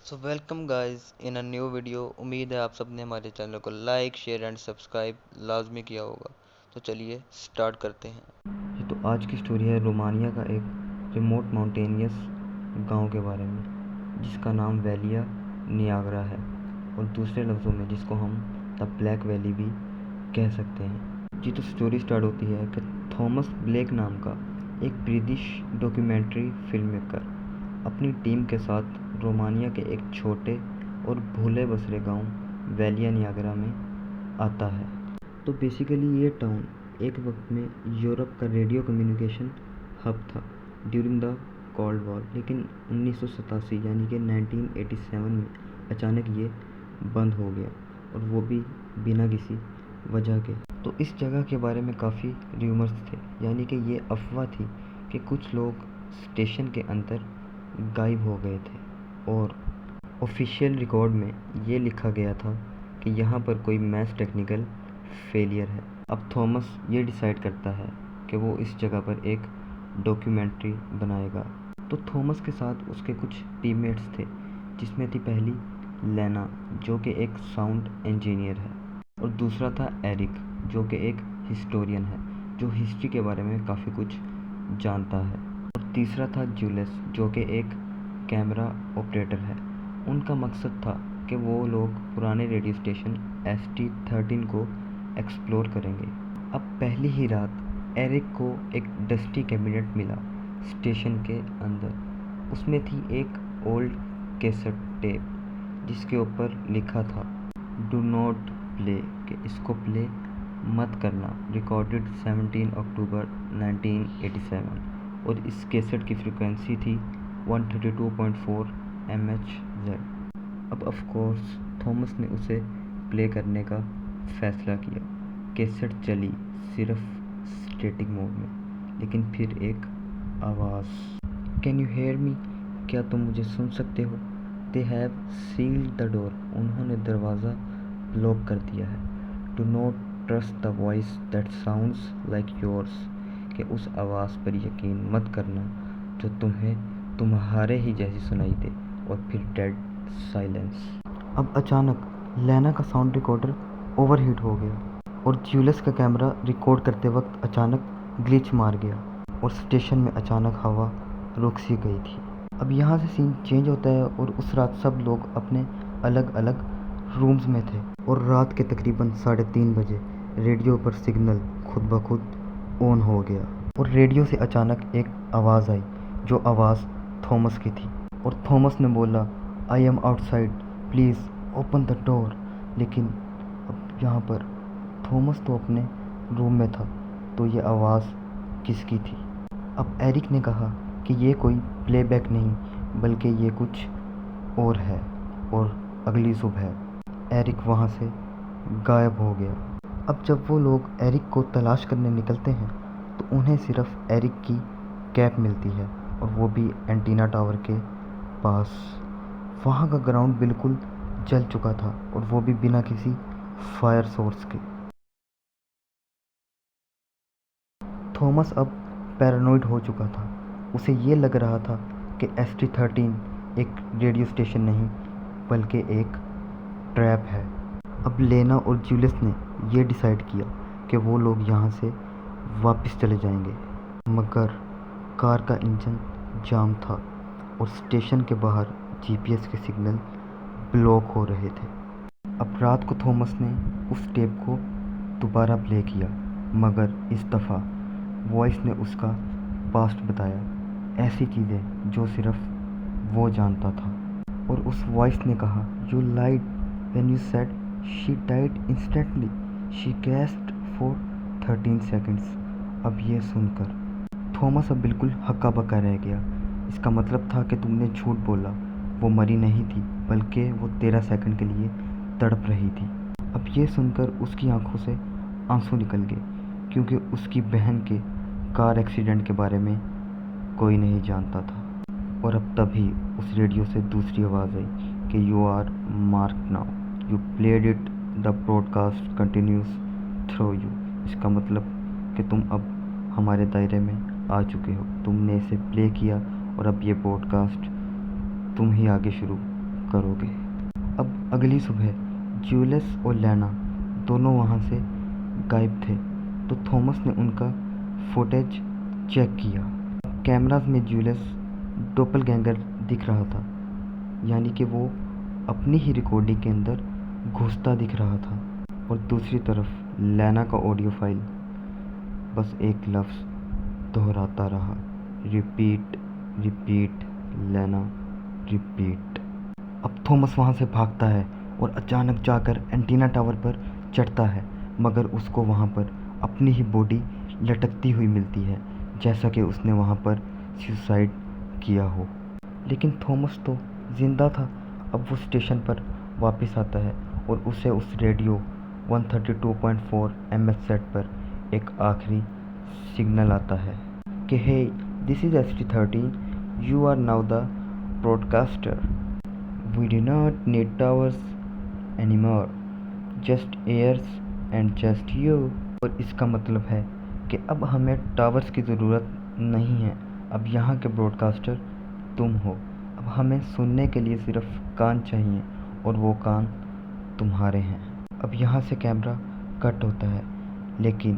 So welcome guys in a new video. उम्मीद है आप सबने हमारे चैनल को लाइक शेयर एंड सब्सक्राइब लाजमी किया होगा। तो चलिए स्टार्ट करते हैं। तो आज की स्टोरी है रोमानिया का एक रिमोट माउंटेनियस गांव के बारे में जिसका नाम वैलिया नियाग्रा है, और दूसरे लफ्ज़ों में जिसको हम द ब्लैक वैली भी कह सकते हैं। जी, तो स्टोरी स्टार्ट होती है कि थॉमस ब्लेक नाम का एक ब्रिटिश डॉक्यूमेंट्री फिल्म मेकर अपनी टीम के साथ रोमानिया के एक छोटे और भूले बसरे गांव वैलिया नियाग्रा में आता है। तो बेसिकली ये टाउन एक वक्त में यूरोप का रेडियो कम्युनिकेशन हब था ड्यूरिंग द कोल्ड वॉर, लेकिन 1987 यानी कि 1987 में अचानक ये बंद हो गया, और वो भी बिना किसी वजह के। तो इस जगह के बारे में काफ़ी र्यूमर्स थे, यानी कि ये अफवाह थी कि कुछ लोग स्टेशन के अंदर गायब हो गए थे, और ऑफिशियल रिकॉर्ड में ये लिखा गया था कि यहाँ पर कोई मैस टेक्निकल फेलियर है। अब थॉमस ये डिसाइड करता है कि वो इस जगह पर एक डॉक्यूमेंट्री बनाएगा। तो थॉमस के साथ उसके कुछ टीममेट्स थे, जिसमें थी पहली लेना, जो कि एक साउंड इंजीनियर है, और दूसरा था एरिक, जो कि एक हिस्टोरियन है, जो हिस्ट्री के बारे में काफ़ी कुछ जानता है, और तीसरा था जूलियस, जो कि एक कैमरा ऑपरेटर है। उनका मकसद था कि वो लोग पुराने रेडियो स्टेशन ST13 को एक्सप्लोर करेंगे। अब पहली ही रात एरिक को एक डस्टी कैबिनेट मिला स्टेशन के अंदर। उसमें थी एक ओल्ड कैसेट टेप जिसके ऊपर लिखा था डू नॉट प्ले, कि इसको प्ले मत करना, रिकॉर्डेड 17 अक्टूबर 1987, और इस कैसेट की फ्रिक्वेंसी थी 132.4 MHz। अब ऑफ कोर्स थॉमस ने उसे प्ले करने का फैसला किया। कैसेट चली सिर्फ स्टैटिक मोड में, लेकिन फिर एक आवाज़, कैन यू हेयर मी, क्या तुम मुझे सुन सकते हो? They have sealed the door, उन्होंने दरवाज़ा लॉक कर दिया है। Do not trust the voice that sounds like yours, कि उस आवाज़ पर यकीन मत करना जो तुम्हें तुम्हारे ही जैसी सुनाई दे। और फिर डेड साइलेंस। अब अचानक लेना का साउंड रिकॉर्डर ओवरहीट हो गया, और जूलियस का कैमरा रिकॉर्ड करते वक्त अचानक ग्लिच मार गया, और स्टेशन में अचानक हवा रुक सी गई थी। अब यहाँ से सीन चेंज होता है, और उस रात सब लोग अपने अलग अलग रूम्स में थे, और रात के तकरीबन 3:30 बजे रेडियो पर सिग्नल खुद ब खुद ऑन हो गया, और रेडियो से अचानक एक आवाज़ आई, जो आवाज़ थॉमस की थी, और थॉमस ने बोला, I am outside, please open the door. लेकिन अब यहाँ पर थॉमस तो अपने रूम में था, तो ये आवाज़ किसकी थी? अब एरिक ने कहा कि ये कोई प्लेबैक नहीं, बल्कि ये कुछ और है, और अगली सुबह एरिक वहाँ से गायब हो गया। अब जब वो लोग एरिक को तलाश करने निकलते हैं, तो उन्हें सिर्फ एरिक की कैप मिलती है, और वो भी एंटीना टावर के पास। वहाँ का ग्राउंड बिल्कुल जल चुका था, और वो भी बिना किसी फायर सोर्स के। थॉमस अब पैरानॉइड हो चुका था। उसे ये लग रहा था कि ST13 एक रेडियो स्टेशन नहीं, बल्कि एक ट्रैप है। अब लेना और जूलियस ने ये डिसाइड किया कि वो लोग यहाँ से वापस चले जाएंगे, मगर कार का इंजन जाम था, और स्टेशन के बाहर GPS के सिग्नल ब्लॉक हो रहे थे। अब रात को थॉमस ने उस टेप को दोबारा प्ले किया, मगर इस दफ़ा वॉइस ने उसका पास्ट बताया, ऐसी चीज़ें जो सिर्फ वो जानता था। और उस वॉइस ने कहा, you lied when you said she died instantly, she gasped for 13 seconds. अब ये सुनकर थॉमस अब बिल्कुल हक्का बक्का रह गया। इसका मतलब था कि तुमने झूठ बोला, वो मरी नहीं थी, बल्कि वो 13 सेकंड के लिए तड़प रही थी। अब ये सुनकर उसकी आंखों से आंसू निकल गए, क्योंकि उसकी बहन के कार एक्सीडेंट के बारे में कोई नहीं जानता था। और अब तभी उस रेडियो से दूसरी आवाज़ आई कि you are mark now, you played it, the broadcast continues through you. इसका मतलब कि तुम अब हमारे दायरे में आ चुके हो, तुमने इसे प्ले किया, और अब ये ब्रॉडकास्ट तुम ही आगे शुरू करोगे। अब अगली सुबह जूलियस और लेना दोनों वहाँ से गायब थे, तो थॉमस ने उनका फुटेज चेक किया। कैमरास में जूलियस डोपलगैंगर दिख रहा था, यानी कि वो अपनी ही रिकॉर्डिंग के अंदर घुसता दिख रहा था। और दूसरी तरफ लेना का ऑडियो फाइल बस एक लफ्ज़ दोहराता रहा, रिपीट रिपीट लेना रिपीट। अब थॉमस वहाँ से भागता है और अचानक जाकर एंटीना टावर पर चढ़ता है, मगर उसको वहाँ पर अपनी ही बॉडी लटकती हुई मिलती है, जैसा कि उसने वहाँ पर सुसाइड किया हो। लेकिन थॉमस तो ज़िंदा था। अब वो स्टेशन पर वापस आता है और उसे उस रेडियो 132.4 MS सेट पर एक आखिरी सिग्नल आता है कि hey, this is ST-13, you are now the broadcaster, we do not need towers anymore, just airs and just you. और इसका मतलब है कि अब हमें टावर्स की ज़रूरत नहीं है, अब यहाँ के ब्रॉडकास्टर तुम हो। अब हमें सुनने के लिए सिर्फ कान चाहिए और वो कान तुम्हारे हैं। अब यहाँ से कैमरा कट होता है, लेकिन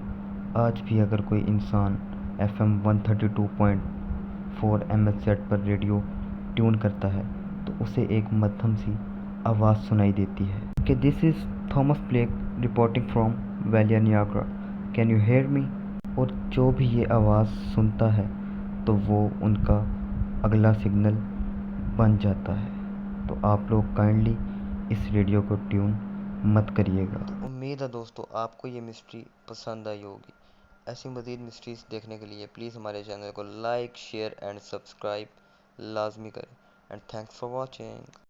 आज भी अगर कोई इंसान FM 132.4 MS सेट पर रेडियो ट्यून करता है तो उसे एक मध्यम सी आवाज़ सुनाई देती है कि this is Thomas Blake reporting from वैलिया Niagara, can you hear me. और जो भी ये आवाज़ सुनता है तो वो उनका अगला सिग्नल बन जाता है। तो आप लोग काइंडली इस रेडियो को ट्यून मत करिएगा। तो उम्मीद है दोस्तों आपको ये मिस्ट्री पसंद आई होगी। ऐसी मज़ीद मिस्ट्रीज देखने के लिए प्लीज़ हमारे चैनल को लाइक शेयर एंड सब्सक्राइब लाजमी करें। And thanks for watching.